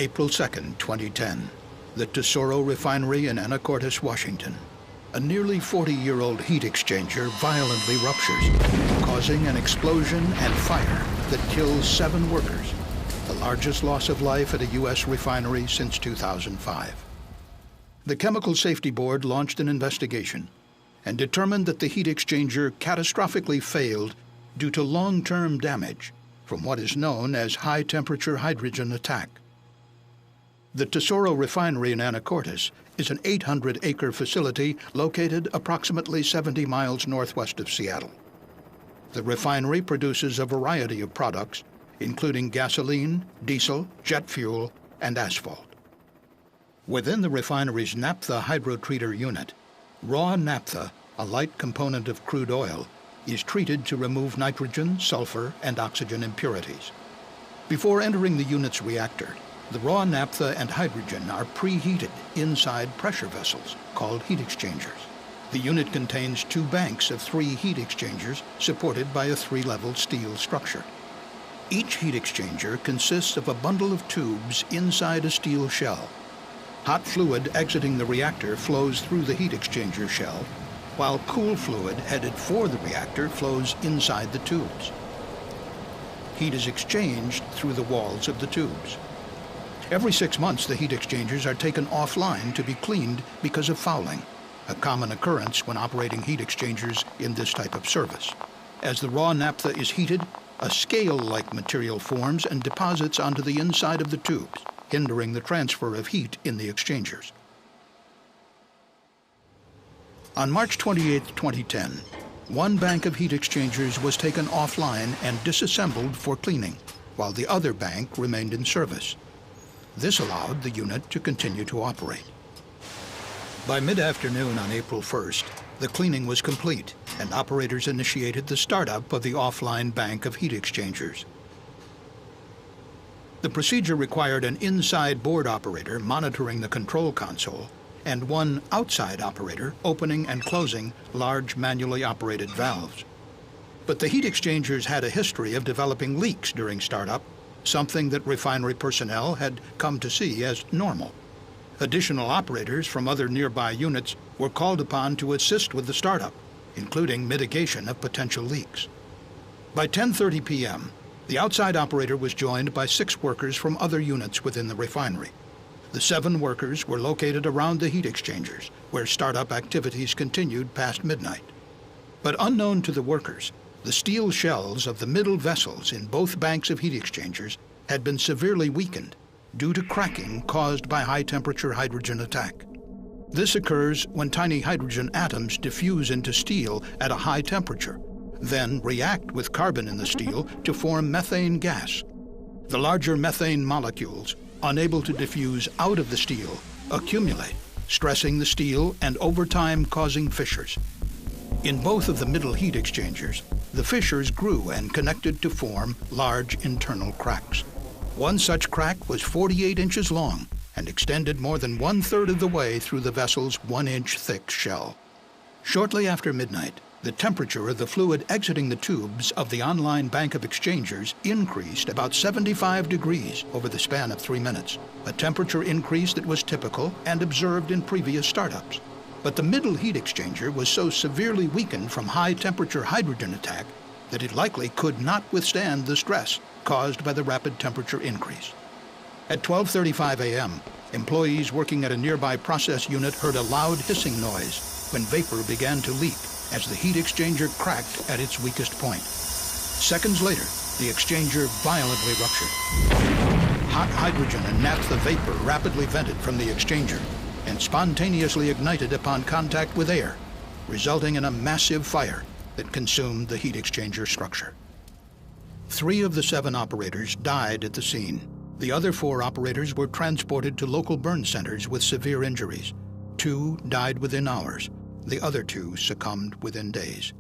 April 2, 2010, the Tesoros Refinery in Anacortes, Washington. A nearly 40-year-old heat exchanger violently ruptures, causing an explosion and fire that kills 7 workers, the largest loss of life at a U.S. refinery since 2005. The Chemical Safety Board launched an investigation and determined that the heat exchanger catastrophically failed due to long-term damage from what is known as high-temperature hydrogen attack. The Tesoros Refinery in Anacortes is an 800-acre facility located approximately 70 miles northwest of Seattle. The refinery produces a variety of products, including gasoline, diesel, jet fuel, and asphalt. Within the refinery's naphtha hydrotreater unit, raw naphtha, a light component of crude oil, is treated to remove nitrogen, sulfur, and oxygen impurities. Before entering the unit's reactor, the raw naphtha and hydrogen are preheated inside pressure vessels called heat exchangers. The unit contains 2 banks of 3 heat exchangers supported by a 3-level steel structure. Each heat exchanger consists of a bundle of tubes inside a steel shell. Hot fluid exiting the reactor flows through the heat exchanger shell, while cool fluid headed for the reactor flows inside the tubes. Heat is exchanged through the walls of the tubes. Every 6 months, the heat exchangers are taken offline to be cleaned because of fouling, a common occurrence when operating heat exchangers in this type of service. As the raw naphtha is heated, a scale-like material forms and deposits onto the inside of the tubes, hindering the transfer of heat in the exchangers. On March 28, 2010, 1 bank of heat exchangers was taken offline and disassembled for cleaning, while the other bank remained in service. This allowed the unit to continue to operate. By mid-afternoon on April 1st, the cleaning was complete, and operators initiated the startup of the offline bank of heat exchangers. The procedure required an inside board operator monitoring the control console and 1 outside operator opening and closing large manually operated valves. But the heat exchangers had a history of developing leaks during startup, something that refinery personnel had come to see as normal. Additional operators from other nearby units were called upon to assist with the startup, including mitigation of potential leaks. By 10:30 p.m., the outside operator was joined by 6 workers from other units within the refinery. The 7 workers were located around the heat exchangers, where startup activities continued past midnight. But unknown to the workers, the steel shells of the middle vessels in both banks of heat exchangers had been severely weakened due to cracking caused by high-temperature hydrogen attack. This occurs when tiny hydrogen atoms diffuse into steel at a high temperature, then react with carbon in the steel to form methane gas. The larger methane molecules, unable to diffuse out of the steel, accumulate, stressing the steel and over time causing fissures. In both of the middle heat exchangers, the fissures grew and connected to form large internal cracks. One such crack was 48 inches long and extended more than 1/3 of the way through the vessel's 1-inch thick shell. Shortly after midnight, the temperature of the fluid exiting the tubes of the online bank of exchangers increased about 75 degrees over the span of 3 minutes, a temperature increase that was typical and observed in previous startups. But the middle heat exchanger was so severely weakened from high-temperature hydrogen attack that it likely could not withstand the stress caused by the rapid temperature increase. At 12:35 a.m., employees working at a nearby process unit heard a loud hissing noise when vapor began to leak as the heat exchanger cracked at its weakest point. Seconds later, the exchanger violently ruptured. Hot hydrogen and naphtha vapor rapidly vented from the exchanger and spontaneously ignited upon contact with air, resulting in a massive fire that consumed the heat exchanger structure. 3 of the 7 operators died at the scene. The other 4 operators were transported to local burn centers with severe injuries. 2 died within hours. The other 2 succumbed within days.